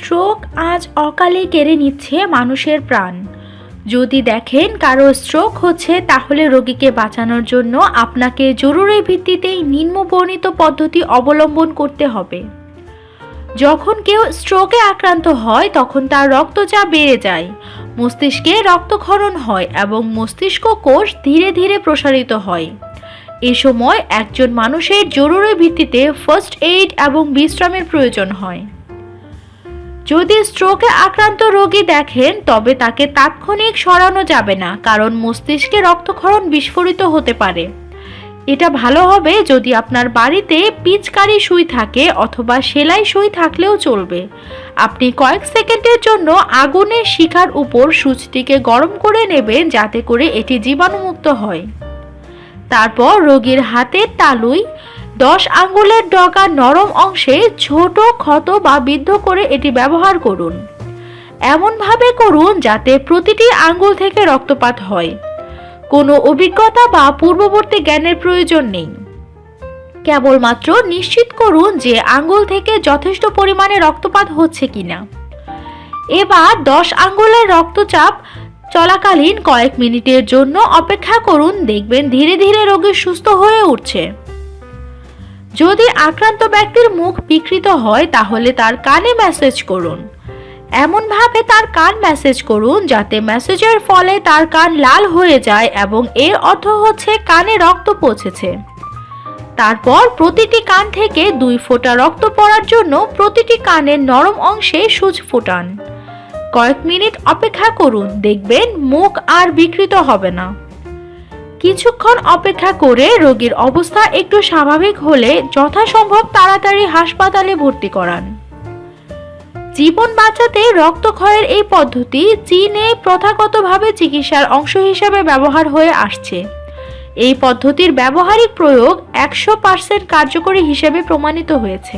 Stroke আজ অকালে কেড়ে নিচ্ছে মানুষের প্রাণ। যদি দেখেন কারো স্ট্রোক হচ্ছে, তাহলে রোগীকে বাঁচানোর জন্য আপনাকে জরুরি ভিত্তিতেই নিম্নবর্ণিত পদ্ধতি অবলম্বন করতে হবে। যখন কেউ স্ট্রোকে আক্রান্ত হয় তখন তার রক্তচাপ বেড়ে যায়, মস্তিষ্কে রক্তক্ষরণ হয় এবং মস্তিষ্ক কোষ ধীরে ধীরে প্রসারিত হয়। এ সময় একজন মানুষের জরুরি ভিত্তিতে ফার্স্ট এইড এবং বিশ্রামের প্রয়োজন হয়। যদি স্ট্রোকে আক্রান্ত রোগী দেখেন তবে তাকে তাৎক্ষণিক সরানো যাবে না, কারণ মস্তিষ্কে রক্তক্ষরণ বিস্ফোরিত হতে পারে। এটা ভালো হবে যদি আপনার বাড়িতে পিচকারি সুই থাকে অথবা সেলাই সুই থাকলেও চলবে। আপনি কয়েক সেকেন্ডের জন্য আগুনের শিখার উপর সুচটিকে গরম করে নেবেন যাতে করে এটি জীবাণুমুক্ত হয়। তারপর রোগীর হাতের তালুয় 10 আঙ্গুলের ডগা নরম অংশে ছোট ক্ষত বা বিদ্ধ করে এটি ব্যবহার করুন। এমনভাবে করুন যাতে প্রতিটি আঙ্গুল থেকে রক্তপাত হয়। কোনো অভিজ্ঞতা বা পূর্ববর্তী জ্ঞানের প্রয়োজন নেই। কেবলমাত্র নিশ্চিত করুন যে আঙ্গুল থেকে যথেষ্ট পরিমাণে রক্তপাত হচ্ছে কিনা। এবার 10 আঙ্গুলের রক্তচাপ চলাকালীন কয়েক মিনিটের জন্য অপেক্ষা করুন, দেখবেন ধীরে ধীরে রোগী সুস্থ হয়ে উঠছে। যদি আক্রান্ত ব্যক্তির মুখ বিকৃত হয় তাহলে তার কানে ম্যাসেজ করুন। এমনভাবে তার কান ম্যাসেজ করুন যাতে ম্যাসেজের ফলে তার কান লাল হয়ে যায় এবং এর অর্থ হচ্ছে কানে রক্ত পৌঁছেছে। তারপর প্রতিটি কান থেকে 2 ফোঁটা রক্ত পড়ার জন্য প্রতিটি কানের নরম অংশে সুচ ফোটান। কয়েক মিনিট অপেক্ষা করুন, দেখবেন মুখ আর বিকৃত হবে না। কিছুক্ষণ অপেক্ষা করে রোগীর অবস্থা একটু স্বাভাবিক হলে যথাসম্ভব তাড়াতাড়ি হাসপাতালে ভর্তি করান। জীবন বাঁচাতে রক্তক্ষয়ের এই পদ্ধতি চীনে প্রথাগতভাবে চিকিৎসার অংশ হিসেবে ব্যবহার হয়ে আসছে। এই পদ্ধতির ব্যবহারিক প্রয়োগ 100% কার্যকরী হিসেবে প্রমাণিত হয়েছে।